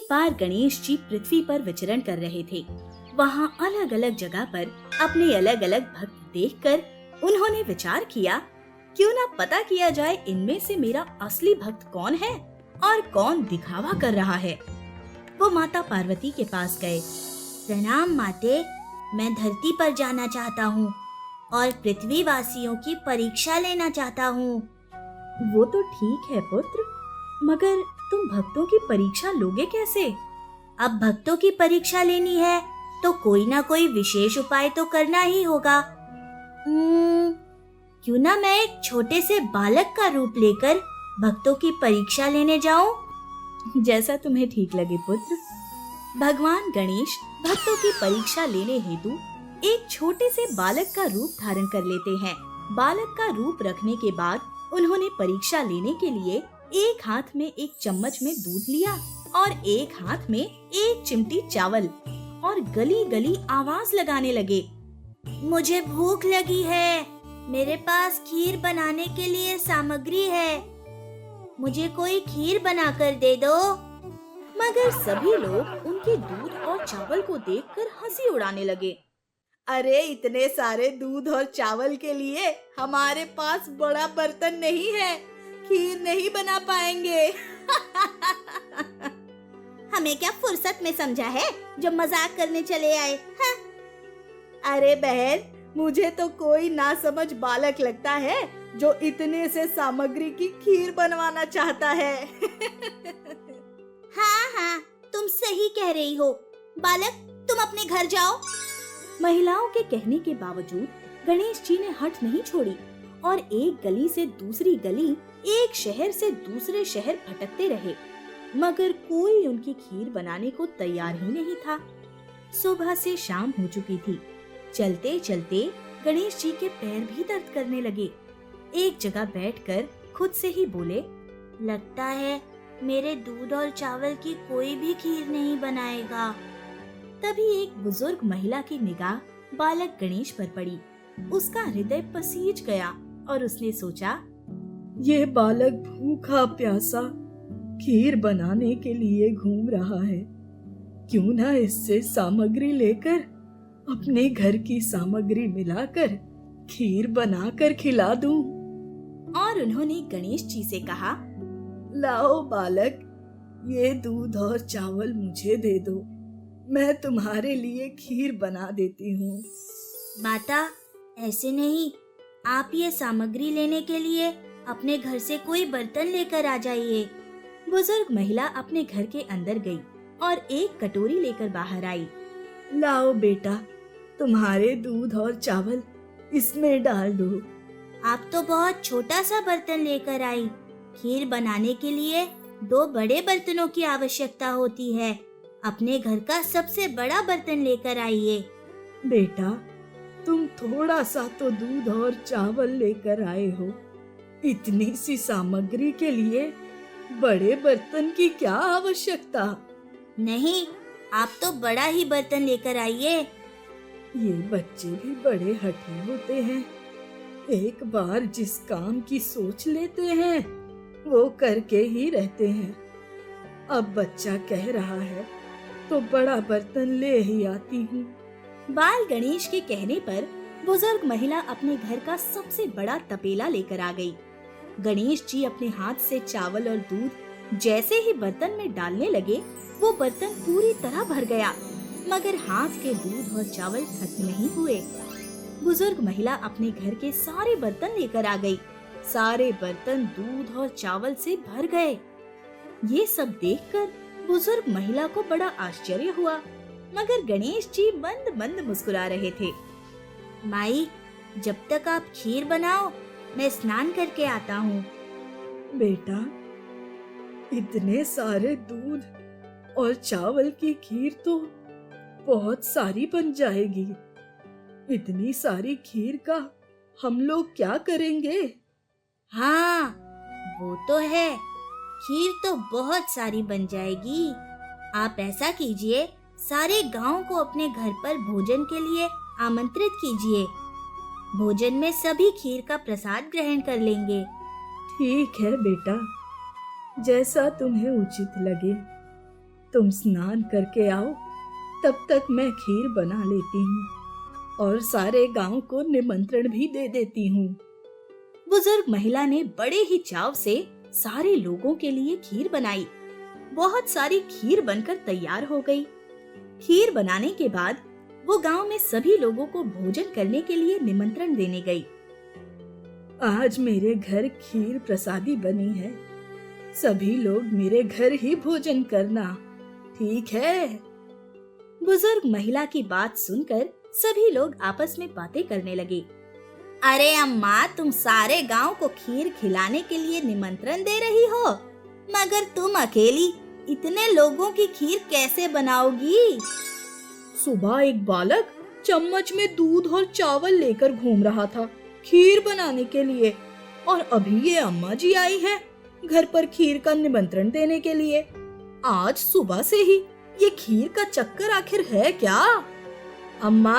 एक बार गणेश जी पृथ्वी पर विचरण कर रहे थे। वहाँ अलग अलग जगह पर अपने अलग अलग भक्त देखकर उन्होंने विचार किया, क्यों ना पता किया जाए इनमें से मेरा असली भक्त कौन है और कौन दिखावा कर रहा है। वो माता पार्वती के पास गए। प्रणाम माते, मैं धरती पर जाना चाहता हूँ और पृथ्वी वासियों की परीक्षा लेना चाहता हूँ। वो तो ठीक है पुत्र, मगर तुम भक्तों की परीक्षा लोगे कैसे? अब भक्तों की परीक्षा लेनी है तो कोई ना कोई विशेष उपाय तो करना ही होगा। क्यों ना मैं एक छोटे से बालक का रूप लेकर भक्तों की परीक्षा लेने जाऊं? जैसा तुम्हें ठीक लगे पुत्र। भगवान गणेश भक्तों की परीक्षा लेने हेतु एक छोटे से बालक का रूप धारण कर लेते हैं। बालक का रूप रखने के बाद उन्होंने परीक्षा लेने के लिए एक हाथ में एक चम्मच में दूध लिया और एक हाथ में एक चिमटी चावल और गली गली आवाज लगाने लगे। मुझे भूख लगी है, मेरे पास खीर बनाने के लिए सामग्री है, मुझे कोई खीर बनाकर दे दो। मगर सभी लोग उनके दूध और चावल को देखकर हंसी उड़ाने लगे। अरे इतने सारे दूध और चावल के लिए हमारे पास बड़ा बर्तन नहीं है, खीर नहीं बना पाएंगे। हमें क्या फुर्सत में समझा है जो मजाक करने चले आए? हाँ? अरे बहन, मुझे तो कोई नासमझ बालक लगता है जो इतने से सामग्री की खीर बनवाना चाहता है। हाँ, तुम सही कह रही हो। बालक, तुम अपने घर जाओ। महिलाओं के कहने के बावजूद गणेश जी ने हट नहीं छोड़ी और एक गली से दूसरी गली, एक शहर से दूसरे शहर भटकते रहे, मगर कोई उनकी खीर बनाने को तैयार ही नहीं था। सुबह से शाम हो चुकी थी। चलते चलते गणेश जी के पैर भी दर्द करने लगे। एक जगह बैठकर खुद से ही बोले, लगता है मेरे दूध और चावल की कोई भी खीर नहीं बनाएगा। तभी एक बुजुर्ग महिला की निगाह बालक गणेश पर पड़ी। उसका हृदय पसीज गया और उसने सोचा, ये बालक भूखा प्यासा खीर बनाने के लिए घूम रहा है, क्यों ना इससे सामग्री लेकर अपने घर की सामग्री मिलाकर खीर बनाकर खिला दूं। और उन्होंने गणेश जी से कहा, लाओ बालक, ये दूध और चावल मुझे दे दो, मैं तुम्हारे लिए खीर बना देती हूँ। माता, ऐसे नहीं, आप ये सामग्री लेने के लिए अपने घर से कोई बर्तन लेकर आ जाइए। बुजुर्ग महिला अपने घर के अंदर गई और एक कटोरी लेकर बाहर आई। लाओ बेटा, तुम्हारे दूध और चावल इसमें डाल दो। आप तो बहुत छोटा सा बर्तन लेकर आई। खीर बनाने के लिए 2 बड़े बर्तनों की आवश्यकता होती है। अपने घर का सबसे बड़ा बर्तन लेकर आइए। बेटा, तुम थोड़ा सा तो दूध और चावल लेकर आए हो, इतनी सी सामग्री के लिए बड़े बर्तन की क्या आवश्यकता? नहीं, आप तो बड़ा ही बर्तन लेकर आइए। ये बच्चे भी बड़े हठी होते हैं, एक बार जिस काम की सोच लेते हैं वो करके ही रहते हैं। अब बच्चा कह रहा है तो बड़ा बर्तन ले ही आती हूँ। बाल गणेश के कहने पर बुजुर्ग महिला अपने घर का सबसे बड़ा तपेला लेकर आ गई। गणेश जी अपने हाथ से चावल और दूध जैसे ही बर्तन में डालने लगे, वो बर्तन पूरी तरह भर गया, मगर हाथ के दूध और चावल खत्म नहीं हुए। बुजुर्ग महिला अपने घर के सारे बर्तन लेकर आ गई। सारे बर्तन दूध और चावल से भर गए। ये सब देखकर बुजुर्ग महिला को बड़ा आश्चर्य हुआ, मगर गणेश जी मंद मंद मुस्कुरा रहे थे। माई, जब तक आप खीर बनाओ, मैं स्नान करके आता हूँ। बेटा, इतने सारे दूध और चावल की खीर तो बहुत सारी बन जाएगी। इतनी सारी खीर का हम लोग क्या करेंगे? हाँ, वो तो है, खीर तो बहुत सारी बन जाएगी। आप ऐसा कीजिए, सारे गांव को अपने घर पर भोजन के लिए आमंत्रित कीजिए। भोजन में सभी खीर का प्रसाद ग्रहण कर लेंगे। ठीक है बेटा, जैसा तुम्हें उचित लगे। तुम स्नान करके आओ, तब तक मैं खीर बना लेती हूँ और सारे गांव को निमंत्रण भी दे देती हूँ। बुजुर्ग महिला ने बड़े ही चाव से सारे लोगों के लिए खीर बनाई। बहुत सारी खीर बनकर तैयार हो गई। खीर बनाने के बाद वो गांव में सभी लोगों को भोजन करने के लिए निमंत्रण देने गई। आज मेरे घर खीर प्रसादी बनी है, सभी लोग मेरे घर ही भोजन करना, ठीक है? बुजुर्ग महिला की बात सुनकर सभी लोग आपस में बातें करने लगे। अरे अम्मा, तुम सारे गांव को खीर खिलाने के लिए निमंत्रण दे रही हो, मगर तुम अकेली इतने लोगों की खीर कैसे बनाओगी? सुबह एक बालक चम्मच में दूध और चावल लेकर घूम रहा था खीर बनाने के लिए, और अभी ये अम्मा जी आई है घर पर खीर का निमंत्रण देने के लिए। आज सुबह से ही ये खीर का चक्कर आखिर है क्या? अम्मा,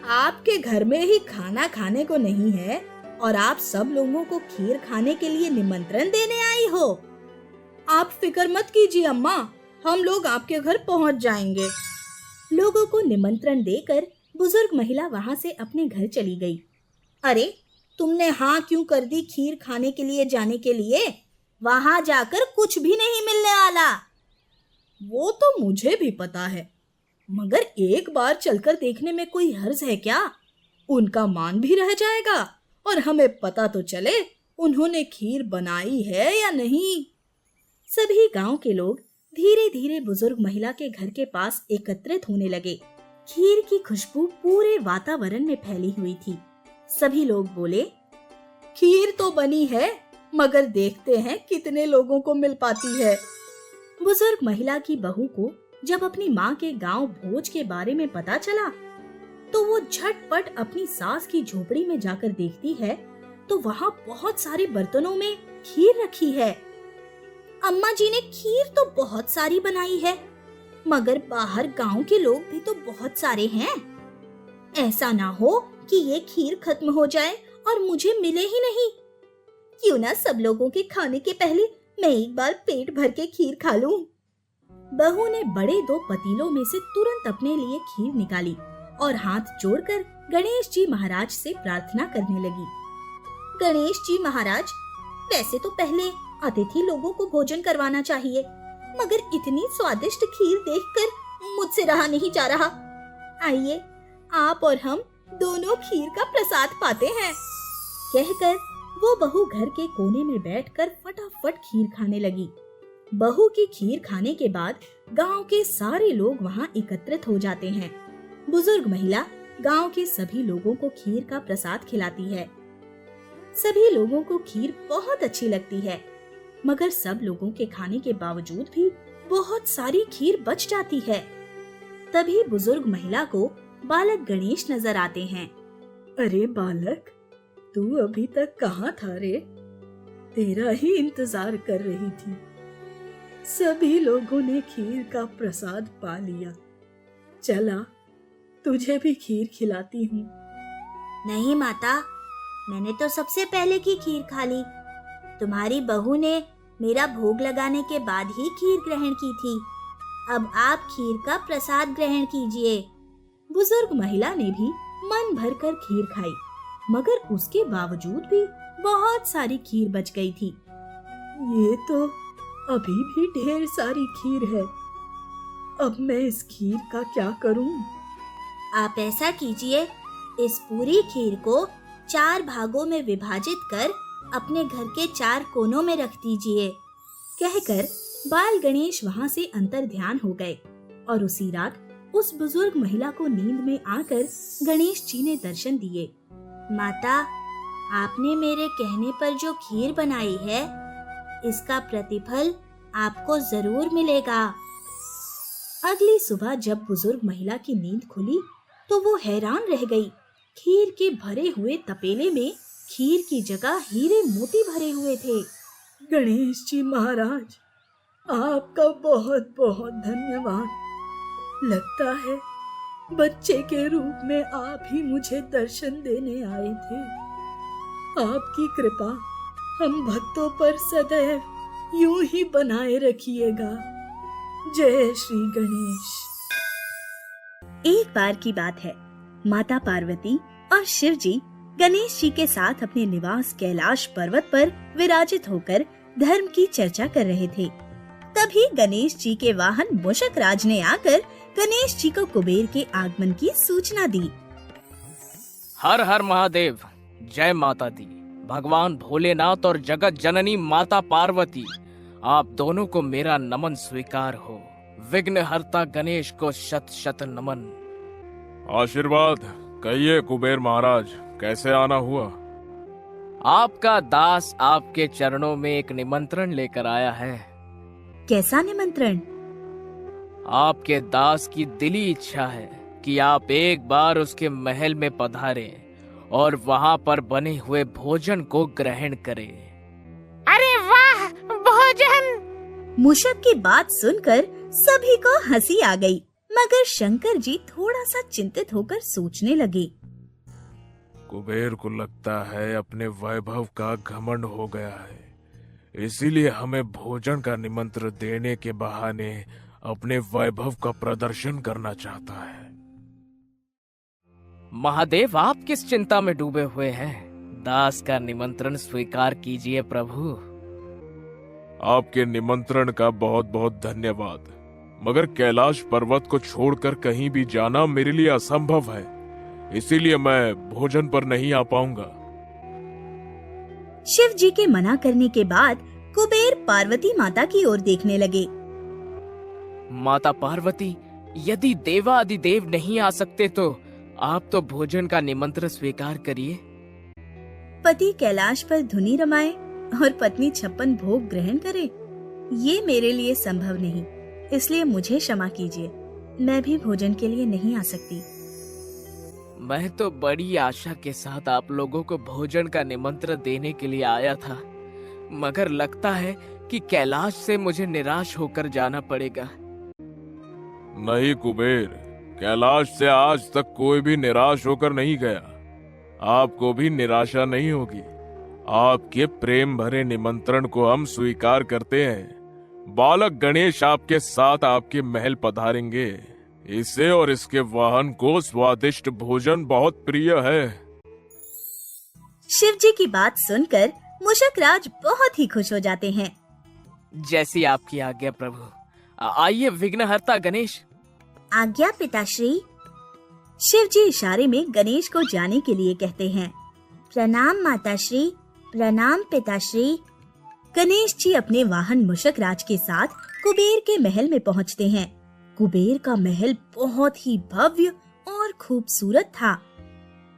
आपके घर में ही खाना खाने को नहीं है और आप सब लोगों को खीर खाने के लिए निमंत्रण देने आई हो। आप फिक्र मत कीजिए अम्मा, हम लोग आपके घर पहुंच जाएंगे। लोगों को निमंत्रण देकर बुजुर्ग महिला वहां से अपने घर चली गई। अरे, तुमने हाँ क्यों कर दी खीर खाने के लिए जाने के लिए? वहां जाकर कुछ भी नहीं मिलने वाला। वो तो मुझे भी पता है, मगर एक बार चलकर देखने में कोई हर्ज है क्या? उनका मान भी रह जाएगा और हमें पता तो चले उन्होंने खीर बनाई है या नहीं। सभी गांव के लोग धीरे धीरे बुजुर्ग महिला के घर के पास एकत्रित होने लगे। खीर की खुशबू पूरे वातावरण में फैली हुई थी। सभी लोग बोले, खीर तो बनी है, मगर देखते हैं कितने लोगों को मिल पाती है। बुजुर्ग महिला की बहू को जब अपनी माँ के गांव भोज के बारे में पता चला, तो वो झटपट अपनी सास की झोपड़ी में जाकर देखती है तो वहाँ बहुत सारे बर्तनों में खीर रखी है। अम्मा जी ने खीर तो बहुत सारी बनाई है, मगर बाहर गांव के लोग भी तो बहुत सारे हैं। ऐसा ना हो कि ये खीर खत्म हो जाए और मुझे मिले ही नहीं। क्यों ना सब लोगों के खाने के पहले मैं एक बार पेट भर के खीर खा लूं। बहू ने बड़े 2 पतीलों में से तुरंत अपने लिए खीर निकाली और हाथ जोड़कर गणेश जी महाराज से प्रार्थना करने लगी। गणेश जी महाराज, वैसे तो पहले अतिथि लोगों को भोजन करवाना चाहिए, मगर इतनी स्वादिष्ट खीर देखकर मुझसे रहा नहीं जा रहा। आइए, आप और हम दोनों खीर का प्रसाद पाते हैं। कहकर वो बहू घर के कोने में बैठकर फटाफट खीर खाने लगी। बहू की खीर खाने के बाद गांव के सारे लोग वहां एकत्रित हो जाते हैं। बुजुर्ग महिला गांव के सभी लोगों को खीर का प्रसाद खिलाती है। सभी लोगों को खीर बहुत अच्छी लगती है, मगर सब लोगों के खाने के बावजूद भी बहुत सारी खीर बच जाती है। तभी बुजुर्ग महिला को बालक गणेश नजर आते हैं। अरे बालक, तू अभी तक कहाँ था रे? तेरा ही इंतजार कर रही थी। सभी लोगों ने खीर का प्रसाद पा लिया। चला, तुझे भी खीर खिलाती हूँ। नहीं माता, मैंने तो सबसे पहले की खीर खा ली। तुम्हारी बहू ने मेरा भोग लगाने के बाद ही खीर ग्रहण की थी। अब आप खीर का प्रसाद ग्रहण कीजिए। बुजुर्ग महिला ने भी मन भरकर खीर खाई, मगर उसके बावजूद भी बहुत सारी खीर बच गई थी। ये तो अभी भी ढेर सारी खीर है। अब मैं इस खीर का क्या करूं? आप ऐसा कीजिए, इस पूरी खीर को 4 भागों में विभाजित कर अपने घर के 4 कोनों में रख दीजिए। कहकर बाल गणेश वहाँ से अंतर ध्यान हो गए और उसी रात उस बुजुर्ग महिला को नींद में आकर गणेश जी ने दर्शन दिए। माता, आपने मेरे कहने पर जो खीर बनाई है, इसका प्रतिफल आपको जरूर मिलेगा। अगली सुबह जब बुजुर्ग महिला की नींद खुली तो वो हैरान रह गई। खीर के भरे हुए तपेले में खीर की जगह हीरे मोती भरे हुए थे। गणेश जी महाराज, आपका बहुत बहुत धन्यवाद। लगता है बच्चे के रूप में आप ही मुझे दर्शन देने आए थे। आपकी कृपा हम भक्तों पर सदैव यूं ही बनाए रखिएगा। जय श्री गणेश। एक बार की बात है, माता पार्वती और शिव जी गणेश जी के साथ अपने निवास कैलाश पर्वत पर विराजित होकर धर्म की चर्चा कर रहे थे। तभी गणेश जी के वाहन मूषक राज ने आकर गणेश जी को कुबेर के आगमन की सूचना दी। हर हर महादेव, जय माता दी। भगवान भोलेनाथ और जगत जननी माता पार्वती, आप दोनों को मेरा नमन स्वीकार हो। विघ्नहर्ता गणेश को शत शत नमन। आशीर्वाद। कहिए कुबेर महाराज, कैसे आना हुआ? आपका दास आपके चरणों में एक निमंत्रण लेकर आया है। कैसा निमंत्रण? आपके दास की दिली इच्छा है कि आप एक बार उसके महल में पधारें और वहां पर बने हुए भोजन को ग्रहण करें। अरे वाह, भोजन! मूषक की बात सुनकर सभी को हंसी आ गई, मगर शंकर जी थोड़ा सा चिंतित होकर सोचने लगे। कुबेर को लगता है अपने वैभव का घमंड हो गया है, इसीलिए हमें भोजन का निमंत्रण देने के बहाने अपने वैभव का प्रदर्शन करना चाहता है। महादेव, आप किस चिंता में डूबे हुए हैं? दास का निमंत्रण स्वीकार कीजिए प्रभु। आपके निमंत्रण का बहुत बहुत धन्यवाद, मगर कैलाश पर्वत को छोड़कर कहीं भी जाना मेरे लिए असंभव है, इसीलिए मैं भोजन पर नहीं आ पाऊंगा। शिव जी के मना करने के बाद कुबेर पार्वती माता की ओर देखने लगे। माता पार्वती, यदि देवादिदेव नहीं आ सकते तो आप तो भोजन का निमंत्रण स्वीकार करिए। पति कैलाश पर धुनी रमाए और पत्नी 56 भोग ग्रहण करे, ये मेरे लिए संभव नहीं, इसलिए मुझे क्षमा कीजिए। मैं भी भोजन के लिए नहीं आ सकती। मैं तो बड़ी आशा के साथ आप लोगों को भोजन का निमंत्रण देने के लिए आया था, मगर लगता है कि कैलाश से मुझे निराश होकर जाना पड़ेगा। नहीं कुबेर, कैलाश से आज तक कोई भी निराश होकर नहीं गया। आपको भी निराशा नहीं होगी। आपके प्रेम भरे निमंत्रण को हम स्वीकार करते हैं। बालक गणेश आपके साथ आपके महल पधारेंगे। इसे और इसके वाहन को स्वादिष्ट भोजन बहुत प्रिय है। शिव जी की बात सुनकर मूषक राज बहुत ही खुश हो जाते हैं। जैसी आपकी आज्ञा प्रभु। आइए विघ्नहर्ता गणेश। आज्ञा पिताश्री। शिव जी इशारे में गणेश को जाने के लिए कहते हैं। प्रणाम माताश्री, प्रणाम पिताश्री। गणेश जी अपने वाहन मूषक राज के साथ कुबेर के महल में पहुंचते हैं। कुबेर का महल बहुत ही भव्य और खूबसूरत था।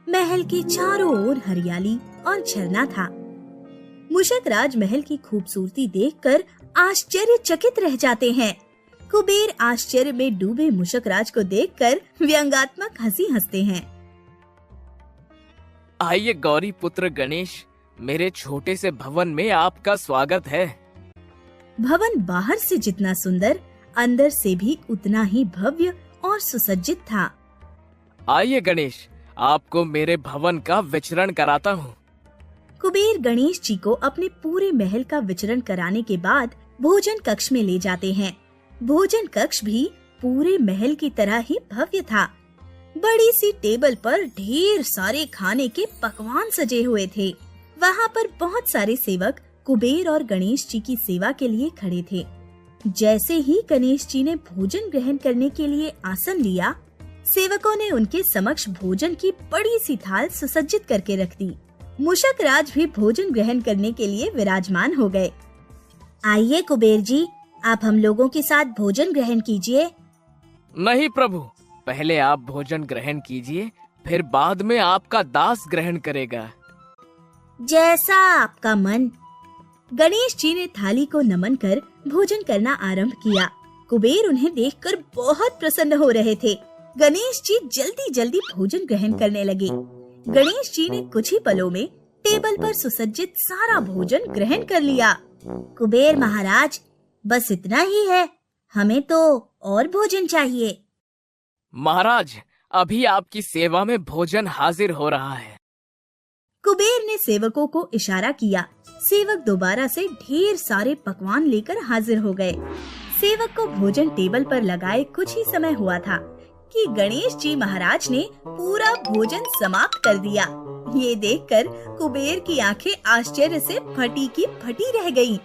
महल के चारों ओर हरियाली और झरना था। मूषक राज महल की खूबसूरती देखकर आश्चर्यचकित रह जाते हैं। कुबेर आश्चर्य में डूबे मूषक राज को देखकर व्यंग्यात्मक हंसी हंसते हैं। आइए गौरी पुत्र गणेश, मेरे छोटे से भवन में आपका स्वागत है। भवन बाहर से जितना सुंदर, अंदर से भी उतना ही भव्य और सुसज्जित था। आइए गणेश, आपको मेरे भवन का विचरण कराता हूँ। कुबेर गणेश जी को अपने पूरे महल का विचरण कराने के बाद भोजन कक्ष में ले जाते हैं। भोजन कक्ष भी पूरे महल की तरह ही भव्य था। बड़ी सी टेबल पर ढेर सारे खाने के पकवान सजे हुए थे। वहाँ पर बहुत सारे सेवक कुबेर और गणेश जी की सेवा के लिए खड़े थे। जैसे ही गणेश जी ने भोजन ग्रहण करने के लिए आसन लिया, सेवकों ने उनके समक्ष भोजन की बड़ी सी थाल सुसज्जित करके रख दी। मूषक राज भी भोजन ग्रहण करने के लिए विराजमान हो गए। आइए कुबेर जी, आप हम लोगों के साथ भोजन ग्रहण कीजिए। नहीं प्रभु, पहले आप भोजन ग्रहण कीजिए, फिर बाद में आपका दास ग्रहण करेगा। जैसा आपका मन। गणेश जी ने थाली को नमन कर भोजन करना आरंभ किया। कुबेर उन्हें देखकर बहुत प्रसन्न हो रहे थे। गणेश जी जल्दी जल्दी भोजन ग्रहण करने लगे। गणेश जी ने कुछ ही पलों में टेबल पर सुसज्जित सारा भोजन ग्रहण कर लिया। कुबेर महाराज, बस इतना ही है, हमें तो और भोजन चाहिए। महाराज, अभी आपकी सेवा में भोजन हाजिर हो रहा है। कुबेर ने सेवकों को इशारा किया। सेवक दोबारा से ढेर सारे पकवान लेकर हाजिर हो गए। सेवक को भोजन टेबल पर लगाए कुछ ही समय हुआ था कि गणेश जी महाराज ने पूरा भोजन समाप्त कर दिया। ये देखकर कुबेर की आंखें आश्चर्य से फटी की फटी रह गईं।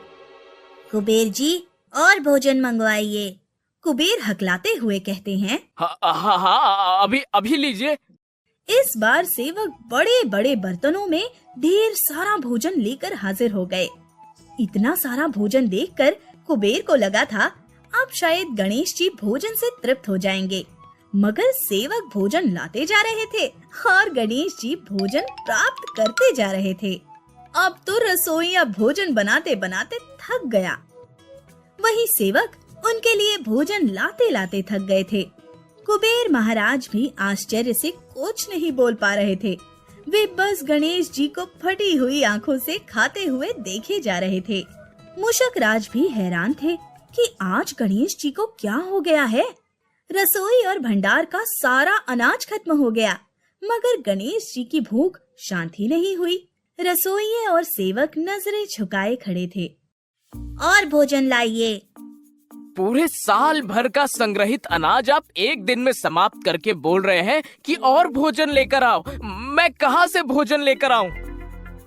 कुबेर जी, और भोजन मंगवाइए। कुबेर हकलाते हुए कहते हैं, हाँ, अभी लीजिए। इस बार सेवक बड़े बड़े बर्तनों में ढेर सारा भोजन लेकर हाजिर हो गए। इतना सारा भोजन देखकर कुबेर को लगा था अब शायद गणेश जी भोजन से तृप्त हो जाएंगे, मगर सेवक भोजन लाते जा रहे थे और गणेश जी भोजन प्राप्त करते जा रहे थे। अब तो रसोइया भोजन बनाते बनाते थक गया। वही सेवक उनके लिए भोजन लाते लाते थक गए थे। कुबेर महाराज भी आश्चर्य से कुछ नहीं बोल पा रहे थे। वे बस गणेश जी को फटी हुई आंखों से खाते हुए देखे जा रहे थे। मूषक राज भी हैरान थे कि आज गणेश जी को क्या हो गया है। रसोई और भंडार का सारा अनाज खत्म हो गया, मगर गणेश जी की भूख शांत ही नहीं हुई। रसोइये और सेवक नजरें झुकाए खड़े थे। और भोजन लाइए। पूरे साल भर का संग्रहित अनाज आप एक दिन में समाप्त करके बोल रहे हैं कि और भोजन लेकर आओ। मैं कहाँ से भोजन लेकर आऊँ?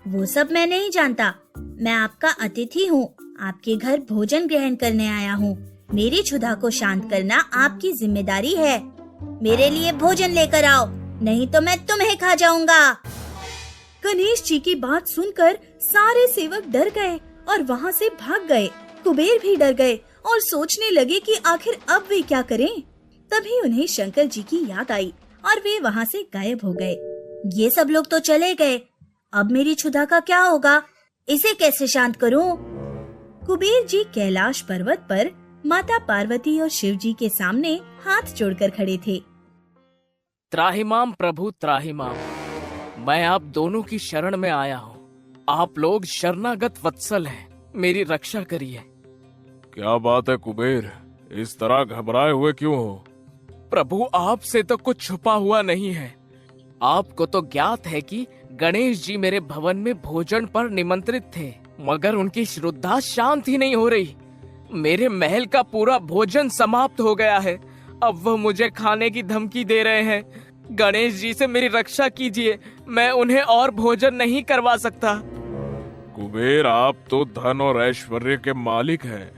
वो सब मैं नहीं जानता। मैं आपका अतिथि हूँ, आपके घर भोजन ग्रहण करने आया हूँ। मेरी क्षुधा को शांत करना आपकी जिम्मेदारी है। मेरे लिए भोजन लेकर आओ, नहीं तो मैं तुम्हें खा जाऊंगा। गणेश जी की बात सुनकर सारे सेवक डर गए और वहाँ से भाग गए। कुबेर भी डर गए और सोचने लगे कि आखिर अब वे क्या करें। तभी उन्हें शंकर जी की याद आई और वे वहाँ से गायब हो गए। ये सब लोग तो चले गए, अब मेरी क्षुधा का क्या होगा? इसे कैसे शांत करूं? कुबेर जी कैलाश पर्वत पर माता पार्वती और शिव जी के सामने हाथ जोड़कर खड़े थे। त्राहिमाम प्रभु त्राहिमाम, मैं आप दोनों की शरण में आया हूँ। आप लोग शरणागत वत्सल हैं, मेरी रक्षा करिए। क्या बात है कुबेर, इस तरह घबराए हुए क्यों हो? प्रभु, आपसे तो कुछ छुपा हुआ नहीं है। आपको तो ज्ञात है कि गणेश जी मेरे भवन में भोजन पर निमंत्रित थे, मगर उनकी श्रद्धा शांत ही नहीं हो रही। मेरे महल का पूरा भोजन समाप्त हो गया है। अब वह मुझे खाने की धमकी दे रहे हैं। गणेश जी से मेरी रक्षा कीजिए, मैं उन्हें और भोजन नहीं करवा सकता। कुबेर, आप तो धन और ऐश्वर्य के मालिक हैं।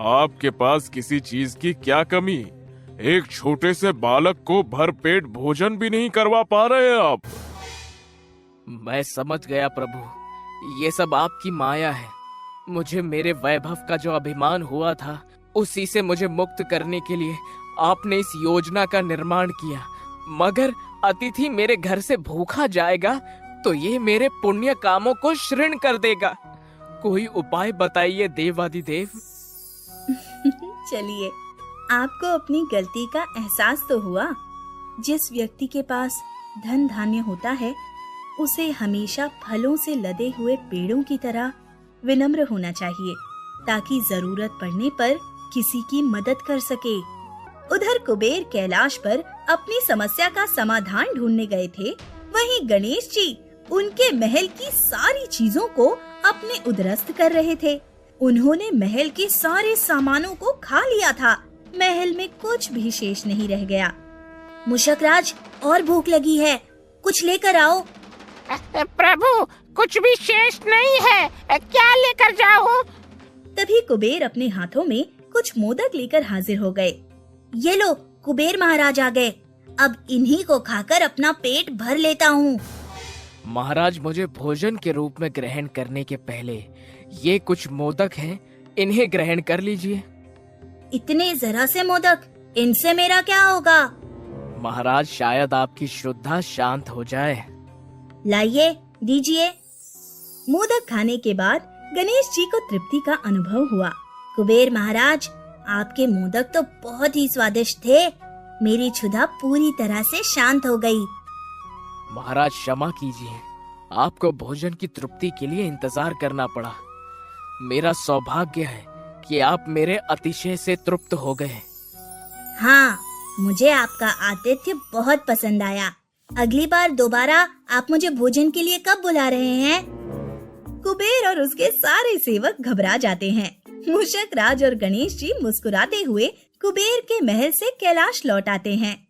आपके पास किसी चीज की क्या कमी? एक छोटे से बालक को भर पेट भोजन भी नहीं करवा पा रहे आप। मैं समझ गया प्रभु, ये सब आपकी माया है। मुझे मेरे वैभव का जो अभिमान हुआ था, उसी से मुझे मुक्त करने के लिए आपने इस योजना का निर्माण किया। मगर अतिथि मेरे घर से भूखा जाएगा तो ये मेरे पुण्य कामों को क्षीण कर देगा। कोई उपाय बताइए देवादिदेव। चलिए, आपको अपनी गलती का एहसास तो हुआ। जिस व्यक्ति के पास धन धान्य होता है, उसे हमेशा फलों से लदे हुए पेड़ों की तरह विनम्र होना चाहिए, ताकि जरूरत पड़ने पर किसी की मदद कर सके। उधर कुबेर कैलाश पर अपनी समस्या का समाधान ढूंढने गए थे, वहीं गणेश जी उनके महल की सारी चीजों को अपने उदरस्त कर रहे थे। उन्होंने महल के सारे सामानों को खा लिया था। महल में कुछ भी शेष नहीं रह गया। मूषक राज, और भूख लगी है, कुछ लेकर आओ। प्रभु, कुछ भी शेष नहीं है, क्या लेकर जाऊं? तभी कुबेर अपने हाथों में कुछ मोदक लेकर हाजिर हो गए। ये लो, कुबेर महाराज आ गए। अब इन्हीं को खाकर अपना पेट भर लेता हूँ। महाराज, मुझे भोजन के रूप में ग्रहण करने के पहले ये कुछ मोदक हैं, इन्हें ग्रहण कर लीजिए। इतने जरा से मोदक, इनसे मेरा क्या होगा? महाराज, शायद आपकी श्रद्धा शांत हो जाए। लाइए, दीजिए। मोदक खाने के बाद गणेश जी को तृप्ति का अनुभव हुआ। कुबेर महाराज, आपके मोदक तो बहुत ही स्वादिष्ट थे। मेरी क्षुधा पूरी तरह से शांत हो गई। महाराज, क्षमा कीजिए, आपको भोजन की तृप्ति के लिए इंतजार करना पड़ा। मेरा सौभाग्य है कि आप मेरे अतिशय से तृप्त हो गए। हाँ, मुझे आपका आतिथ्य बहुत पसंद आया। अगली बार दोबारा आप मुझे भोजन के लिए कब बुला रहे हैं? कुबेर और उसके सारे सेवक घबरा जाते हैं मूषक राज और गणेश जी मुस्कुराते हुए कुबेर के महल से कैलाश लौट आते हैं।